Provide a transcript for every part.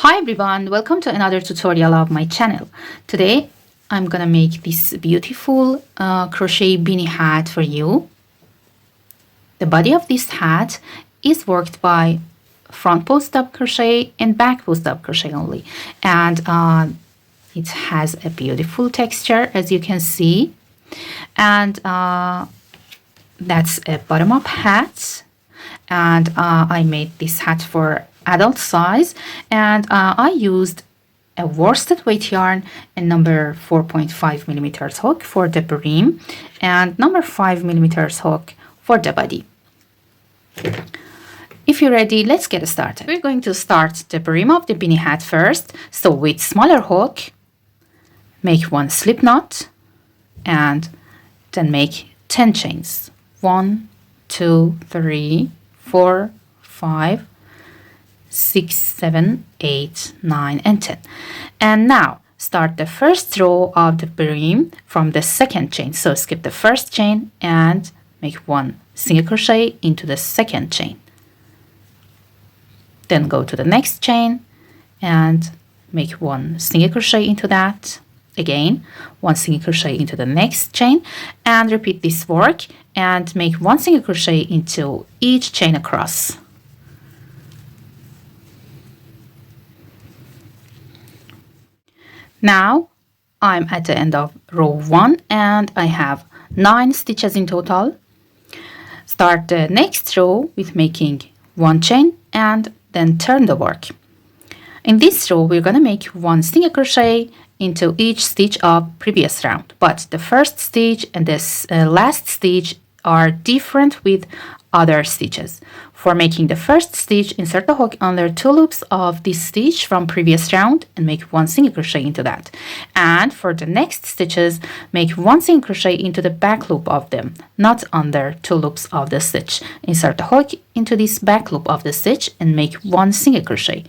Hi everyone, welcome to another tutorial of my channel. Today I'm gonna make this beautiful crochet beanie hat for you. The body of this hat is worked by front post up crochet and back post up crochet only, and it has a beautiful texture as you can see, and that's a bottom up hat, and I made this hat for adult size, and I used a worsted weight yarn and number 4.5 millimeters hook for the brim and number 5 millimeters hook for the body. If you're ready, let's get started. We're going to start the brim of the beanie hat first. So with smaller hook, make one slip knot and then make 10 chains. 1, 2, 3, 4, 5, 6, 7, 8, 9, and 10. And now start the first row of the brim from the second chain. So skip the first chain and make one single crochet into the second chain. Then go to the next chain and make one single crochet into that. Again, one single crochet into the next chain, and repeat this work and make one single crochet into each chain across. Now I'm at the end of row 1 and I have 9 stitches in total. Start the next row with making one chain and then turn the work. In this row we're going to make one single crochet into each stitch of previous round, but the first stitch and this last stitch are different with other stitches. For making the first stitch, insert the hook under 2 loops of this stitch from previous round and make one single crochet into that. And for the next stitches, make one single crochet into the back loop of them, not under 2 loops of the stitch. Insert the hook into this back loop of the stitch and make one single crochet.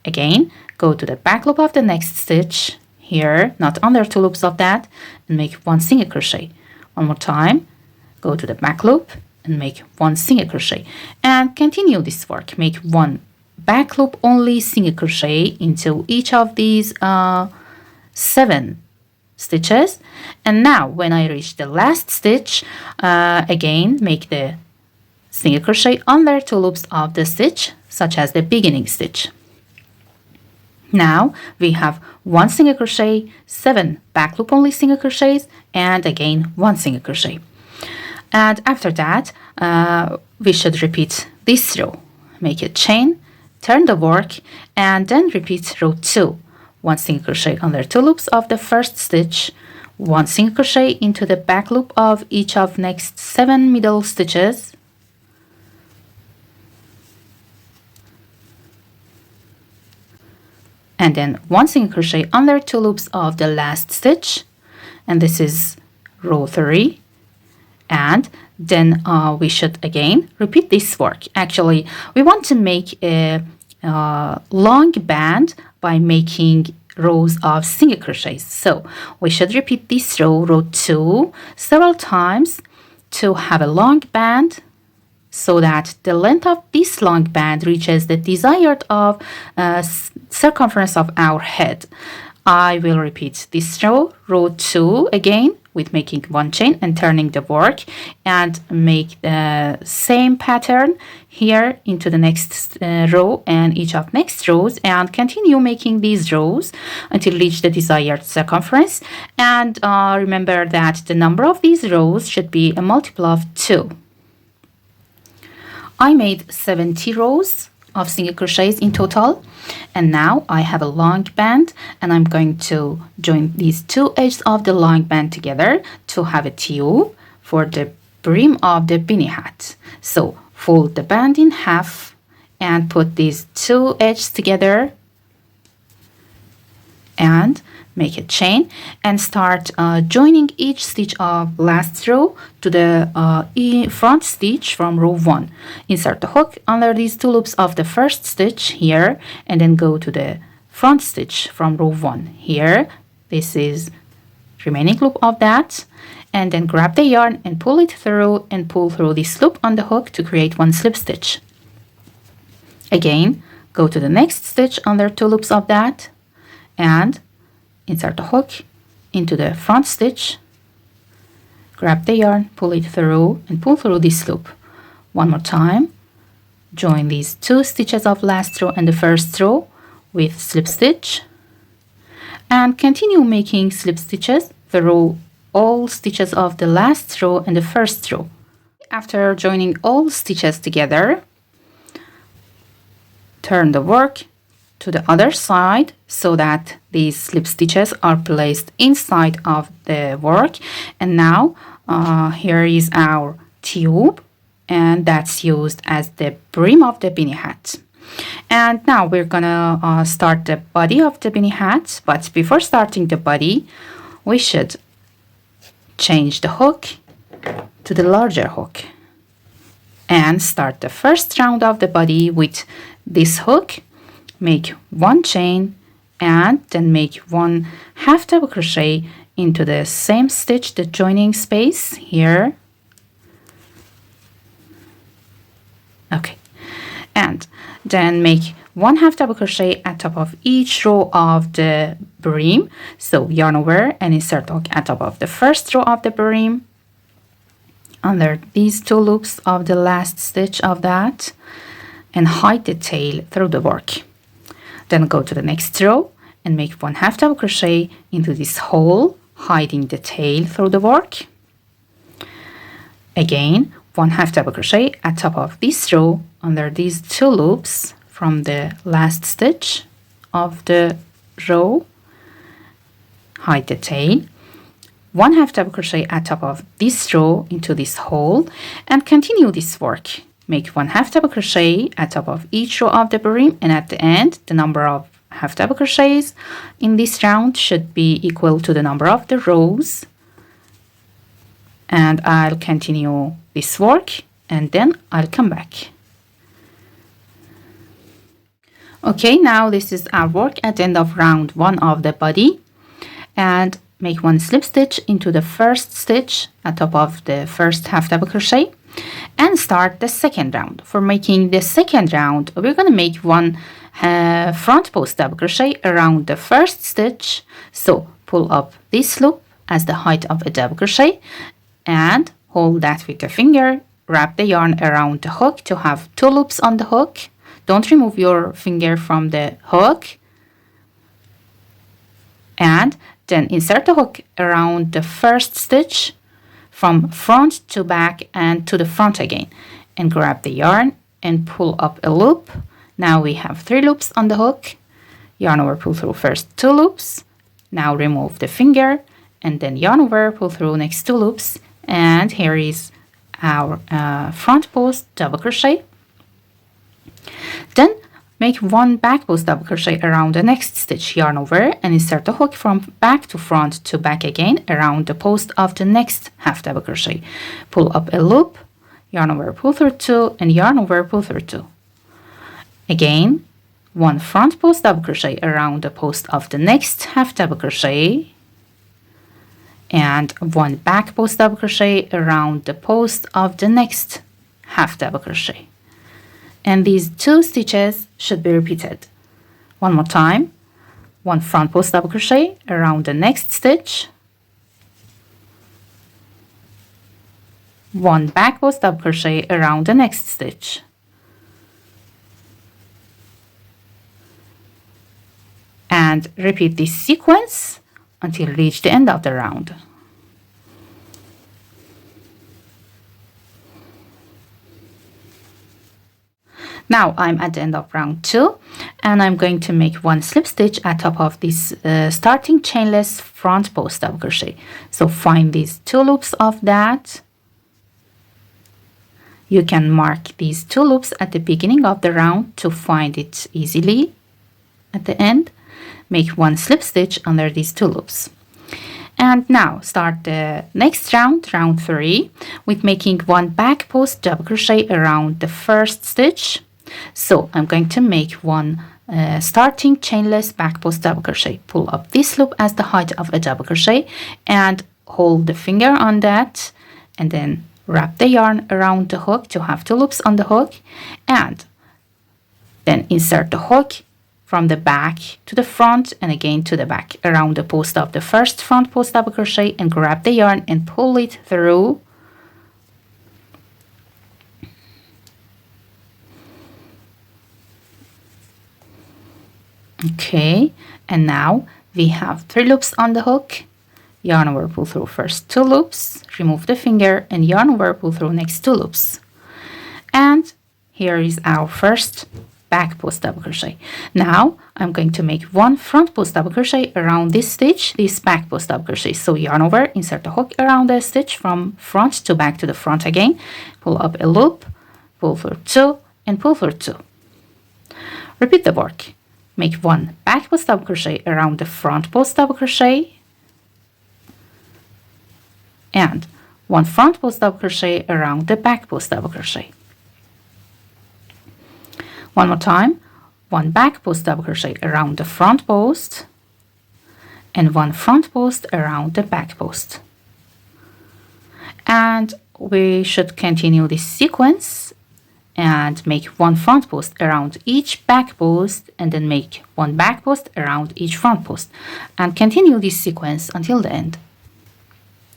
Again, go to the back loop of the next stitch here, not under 2 loops of that, and make one single crochet. One more time, go to the back loop and make one single crochet and continue this work. Make one back loop only single crochet into each of these 7 stitches. And now when I reach the last stitch, again make the single crochet under 2 loops of the stitch, such as the beginning stitch. Now we have one single crochet, 7 back loop only single crochets, and again one single crochet. And after that, we should repeat this row. Make a chain, turn the work, and then repeat row 2. One single crochet under 2 loops of the first stitch, one single crochet into the back loop of each of next 7 middle stitches, and then one single crochet under 2 loops of the last stitch, and this is row 3. And then we should again repeat this work. Actually, we want to make a long band by making rows of single crochets. So we should repeat this row 2, several times to have a long band, so that the length of this long band reaches the desired circumference of our head. I will repeat this row 2 again, with making one chain and turning the work, and make the same pattern here into the next row and each of next rows, and continue making these rows until reach the desired circumference. And remember that the number of these rows should be a multiple of 2. I made 70 rows of single crochets in total, and now I have a long band, and I'm going to join these 2 edges of the long band together to have a tube for the brim of the beanie hat. So fold the band in half and put these 2 edges together and make a chain and start joining each stitch of last row to the front stitch from row 1. Insert the hook under these 2 loops of the first stitch here, and then go to the front stitch from row 1 here. This is remaining loop of that, and then grab the yarn and pull it through and pull through this loop on the hook to create one slip stitch. Again, go to the next stitch under 2 loops of that and insert the hook into the front stitch, grab the yarn, pull it through and pull through this loop. One more time, join these 2 stitches of last row and the first row with slip stitch and continue making slip stitches through all stitches of the last row and the first row. After joining all stitches together, turn the work to the other side so that these slip stitches are placed inside of the work. And now here is our tube, and that's used as the brim of the beanie hat. And now we're gonna start the body of the beanie hat, but before starting the body we should change the hook to the larger hook and start the first round of the body with this hook. Make 1 chain and then make 1 half double crochet into the same stitch, the joining space here. Okay, and then make 1 half double crochet at top of each row of the brim. So yarn over and insert hook at top of the first row of the brim under these 2 loops of the last stitch of that and hide the tail through the work. Then go to the next row and make 1 half double crochet into this hole, hiding the tail through the work. Again, 1 half double crochet at top of this row under these 2 loops from the last stitch of the row, hide the tail. 1 half double crochet at top of this row into this hole and continue this work. Make 1 half double crochet at top of each row of the brim, and at the end the number of half double crochets in this round should be equal to the number of the rows. And I'll continue this work and then I'll come back. Okay, now this is our work at the end of round 1 of the body, and make 1 slip stitch into the first stitch at top of the first half double crochet and start the second round. For making the second round, we're going to make 1 front post double crochet around the first stitch. So pull up this loop as the height of a double crochet and hold that with the finger. Wrap the yarn around the hook to have 2 loops on the hook. Don't remove your finger from the hook. And then insert the hook around the first stitch from front to back and to the front again, and grab the yarn and pull up a loop. Now we have 3 loops on the hook. Yarn over, pull through first 2 loops. Now remove the finger and then yarn over, pull through next 2 loops, and here is our front post double crochet. Then make 1 back post double crochet around the next stitch, yarn over and insert the hook from back to front to back again around the post of the next half double crochet. Pull up a loop, yarn over, pull through 2, and yarn over, pull through 2. Again, 1 front post double crochet around the post of the next half double crochet, and 1 back post double crochet around the post of the next half double crochet. And these 2 stitches should be repeated. One more time. 1 front post double crochet around the next stitch, 1 back post double crochet around the next stitch, and repeat this sequence until you reach the end of the round. Now I'm at the end of round 2, and I'm going to make 1 slip stitch at top of this starting chainless front post double crochet. So find these 2 loops of that. You can mark these 2 loops at the beginning of the round to find it easily at the end. Make 1 slip stitch under these 2 loops. And now start the next round, round 3, with making 1 back post double crochet around the first stitch. So I'm going to make 1 starting chainless back post double crochet. Pull up this loop as the height of a double crochet and hold the finger on that, and then wrap the yarn around the hook to have 2 loops on the hook, and Then insert the hook from the back to the front and again to the back around the post of the first front post double crochet, and grab the yarn and pull it through. Okay, and now we have 3 loops on the hook. Yarn over, pull through first 2 loops, remove the finger, and yarn over, pull through next 2 loops. And here is our first back post double crochet. Now I'm going to make 1 front post double crochet around this stitch, this back post double crochet. So yarn over, insert the hook around the stitch from front to back to the front again, pull up a loop, pull through 2, and pull through 2. Repeat the work. Make 1 back post double crochet around the front post double crochet, and 1 front post double crochet around the back post double crochet. One more time, 1 back post double crochet around the front post, and 1 front post around the back post. And we should continue this sequence and make 1 front post around each back post, and then make 1 back post around each front post, and continue this sequence until the end.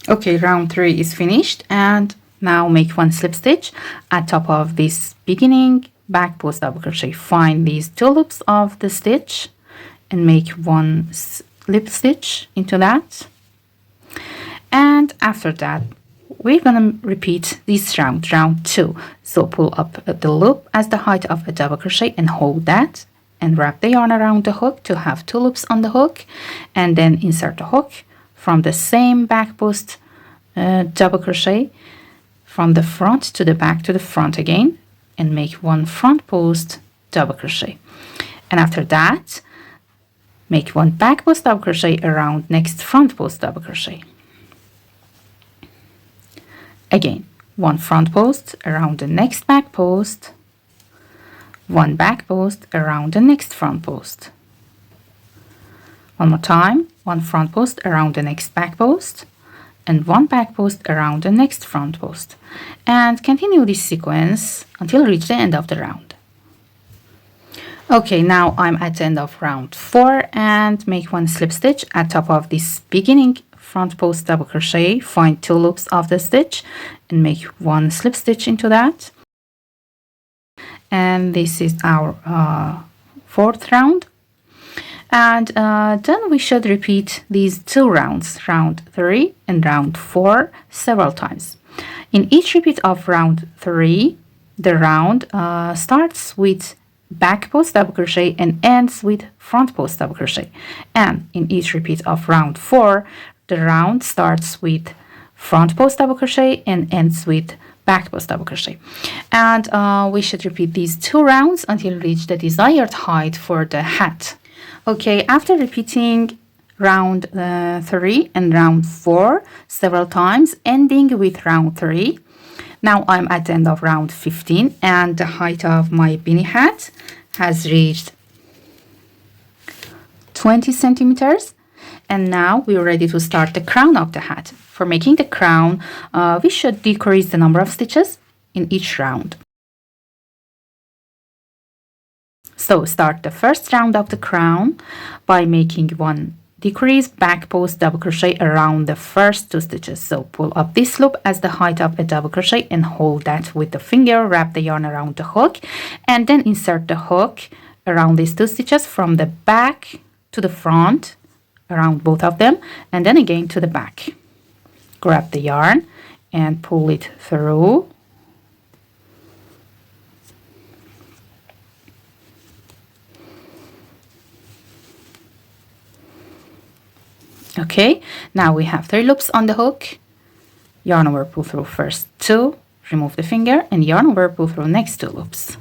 Okay, round 3 is finished, and now make 1 slip stitch at top of this beginning back post double crochet. Find these 2 loops of the stitch and make 1 slip stitch into that. And after that, we're gonna repeat this round 2. So pull up the loop as the height of a double crochet and hold that, and wrap the yarn around the hook to have 2 loops on the hook, and then insert the hook from the same back post double crochet from the front to the back to the front again, and make 1 front post double crochet. And after that, make 1 back post double crochet around next front post double crochet. Again, 1 front post around the next back post, 1 back post around the next front post. One more time, 1 front post around the next back post, and 1 back post around the next front post. And continue this sequence until reach the end of the round. Okay, now I'm at the end of round 4, and make 1 slip stitch at top of this beginning front post double crochet. Find 2 loops of the stitch and make 1 slip stitch into that. And this is our 4th round. And then we should repeat these 2 rounds, round 3 and round 4, several times. In each repeat of round 3, the round starts with back post double crochet and ends with front post double crochet. And in each repeat of round 4, the round starts with front post double crochet and ends with back post double crochet. And we should repeat these 2 rounds until reach the desired height for the hat. Okay, after repeating round 3 and round 4 several times, ending with round 3, now I'm at the end of round 15, and the height of my beanie hat has reached 20 centimeters. And now we're ready to start the crown of the hat. For making the crown, we should decrease the number of stitches in each round. So start the first round of the crown by making 1 decrease back post double crochet around the first 2 stitches. So pull up this loop as the height of a double crochet and hold that with the finger, wrap the yarn around the hook, and then insert the hook around these 2 stitches from the back to the front, around both of them, and then again to the back. Grab the yarn and pull it through. Okay, now we have 3 loops on the hook. Yarn over, pull through first 2, remove the finger, and yarn over, pull through next 2 loops.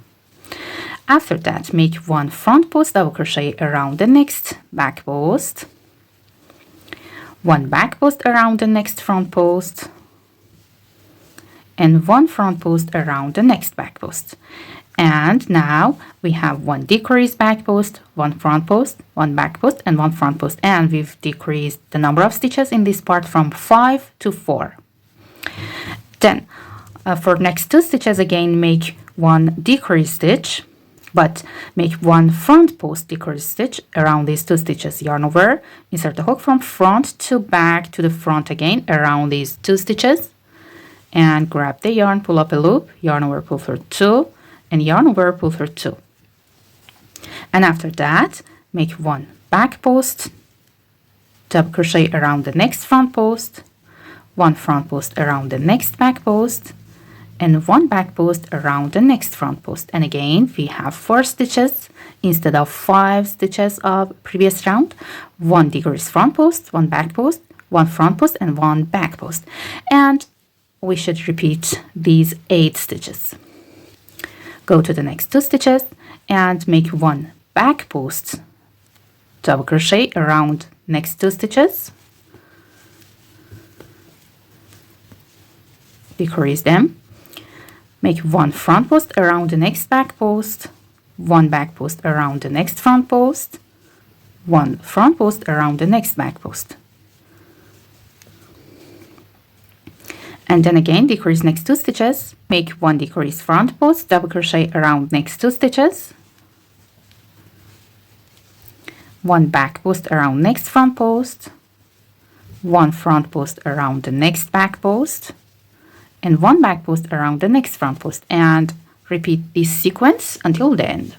After that, make 1 front post double crochet around the next back post, 1 back post around the next front post, and 1 front post around the next back post. And now we have 1 decreased back post, 1 front post, 1 back post, and 1 front post. And we've decreased the number of stitches in this part from 5 to 4. Then for next 2 stitches again, make 1 decreased stitch, but make one front post decrease stitch around these 2 stitches. Yarn over, insert the hook from front to back to the front again around these 2 stitches, and grab the yarn, pull up a loop, yarn over, pull through 2, and yarn over, pull through 2. And after that, make one back post, double crochet around the next front post, one front post around the next back post, and one back post around the next front post. And again, we have 4 stitches instead of 5 stitches of previous round. 1 decrease front post, 1 back post, 1 front post, and 1 back post. And we should repeat these 8 stitches. Go to the next 2 stitches and make 1 back post, double crochet around next 2 stitches, decrease them, make 1 front post around the next back post, 1 back post around the next front post, 1 front post around the next back post, and then again decrease next 2 stitches, make 1 decrease front post, double crochet around next 2 stitches, 1 back post around next front post, 1 front post around the next back post, and 1 back post around the next front post, and repeat this sequence until the end.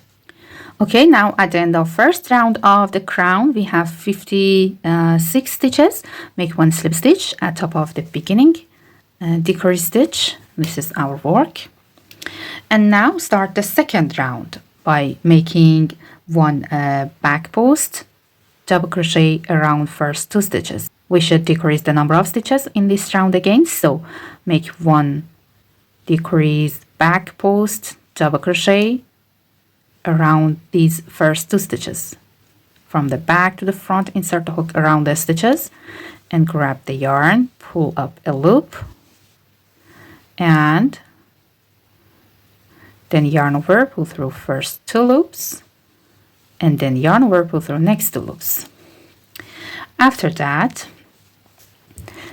Okay, now at the end of first round of the crown, we have 56 stitches. Make 1 slip stitch at top of the beginning, decrease stitch. This is our work. And now start the second round by making 1 back post, double crochet around first 2 stitches. We should decrease the number of stitches in this round again, so make 1 decrease back post, double crochet around these first 2 stitches. From the back to the front, insert the hook around the stitches and grab the yarn, pull up a loop, and then yarn over, pull through first 2 loops, and then yarn over, pull through next 2 loops. After that,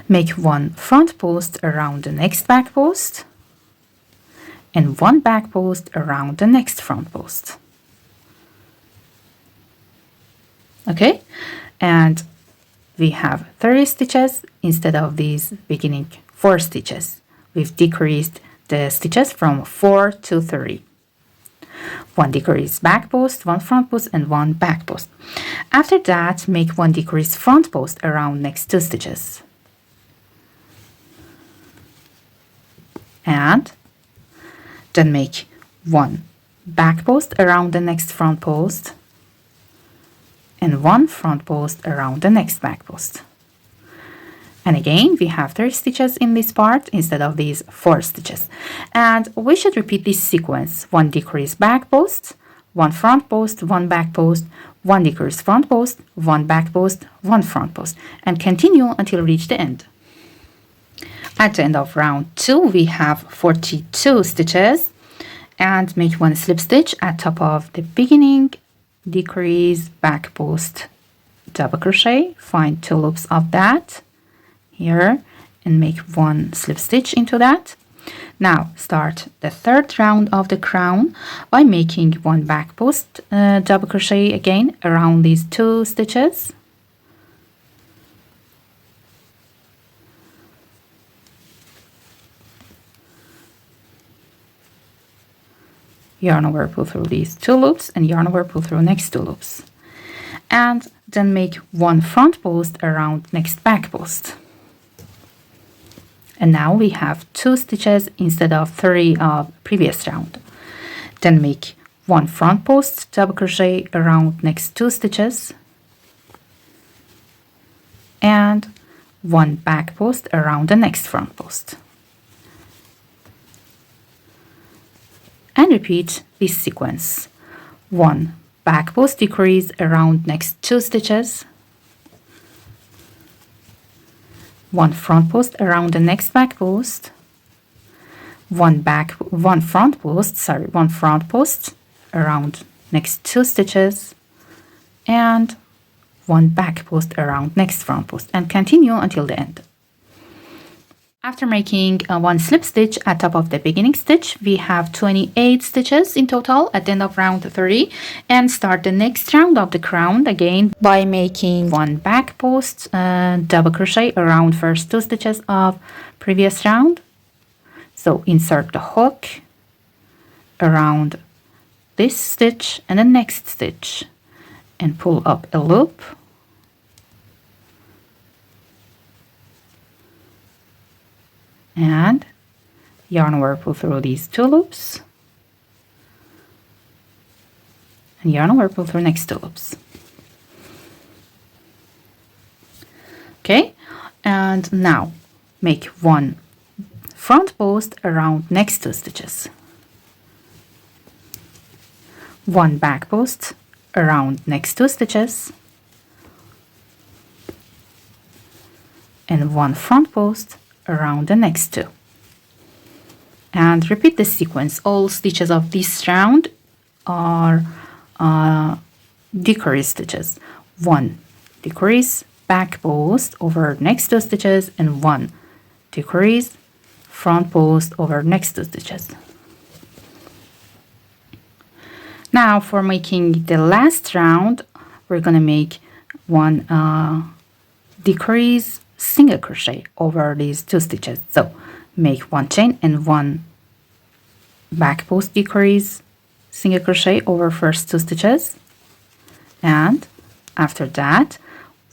make 1 front post around the next back post and 1 back post around the next front post. Okay, and we have 30 stitches instead of these beginning 4 stitches. We've decreased the stitches from 4 to 30. 1 decrease back post, 1 front post, and 1 back post. After that, make 1 decrease front post around next 2 stitches. And then make 1 back post around the next front post and 1 front post around the next back post. And again, we have 30 stitches in this part instead of these 4 stitches. And we should repeat this sequence. 1 decrease back post, 1 front post, 1 back post, 1 decrease front post, 1 back post, 1 front post, and continue until reach the end. At the end of round 2, we have 42 stitches, and make 1 slip stitch at top of the beginning, decrease back post, double crochet, find 2 loops of that here, and make 1 slip stitch into that. Now start the third round of the crown by making 1 back post, double crochet again around these 2 stitches. Yarn over, pull through these 2 loops, and yarn over, pull through next 2 loops. And then make 1 front post around next back post. And now we have 2 stitches instead of 3 of previous round. Then make 1 front post, double crochet around next 2 stitches, and 1 back post around the next front post. And repeat this sequence. 1 back post decrease around next 2 stitches, 1 front post around the next back post, 1 front post around next 2 stitches, and 1 back post around next front post, and continue until the end. After making one slip stitch at top of the beginning stitch, we have 28 stitches in total at the end of round 3, and start the next round of the crown again by making one back post, double crochet around first 2 stitches of previous round. So insert the hook around this stitch and the next stitch and pull up a loop. And yarn whirlpool through these 2 loops, and yarn whirlpool through next 2 loops. Okay, and now make one front post around next 2 stitches, one back post around next 2 stitches, and one front post around the next 2, and repeat the sequence. All stitches of this round are decrease stitches. One decrease back post over next 2 stitches, and one decrease front post over next 2 stitches. Now for making the last round, we're gonna make one decrease single crochet over these 2 stitches. So make one chain and one back post decrease single crochet over first 2 stitches, and after that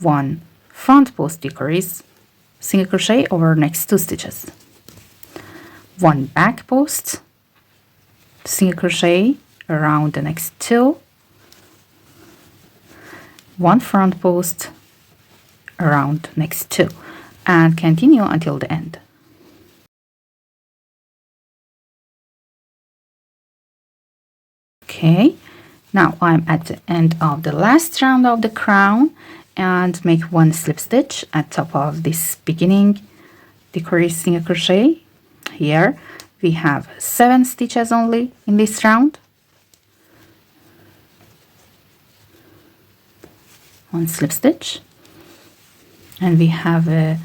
one front post decrease single crochet over next 2 stitches, one back post single crochet around the next 2, one front post around next 2, and continue until the end. Okay, now I'm at the end of the last round of the crown, and make one slip stitch at top of this beginning decrease single crochet. Here we have 7 stitches only in this round. One slip stitch, and we have a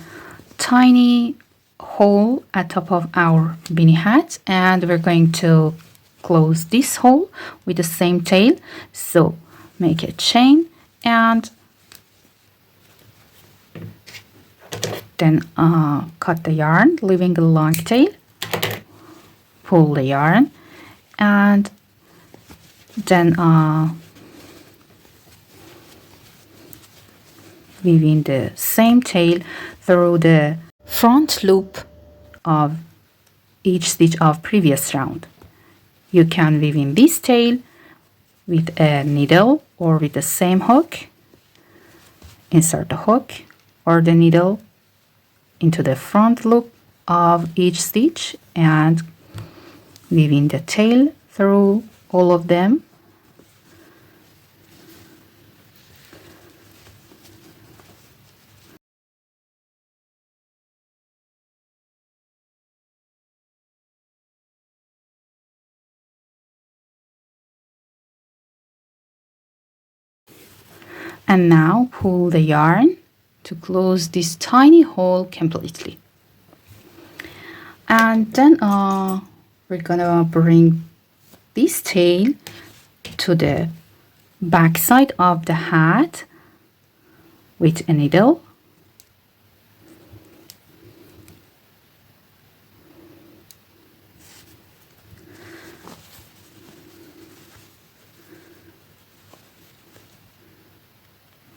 tiny hole at top of our beanie hat, and we're going to close this hole with the same tail. So make a chain and then cut the yarn, leaving a long tail, pull the yarn, and then weaving the same tail through the front loop of each stitch of previous round. You can weave in this tail with a needle or with the same hook. Insert the hook or the needle into the front loop of each stitch and weaving the tail through all of them. And now pull the yarn to close this tiny hole completely. And then we're gonna bring this tail to the back side of the hat with a needle.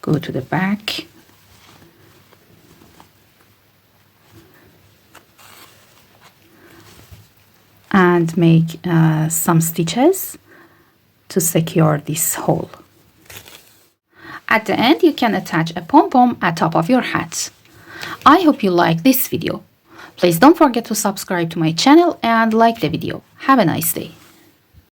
Go to the back and make some stitches to secure this hole. At the end, you can attach a pom-pom at top of your hat. I hope you like this video. Please don't forget to subscribe to my channel and like the video. Have a nice day.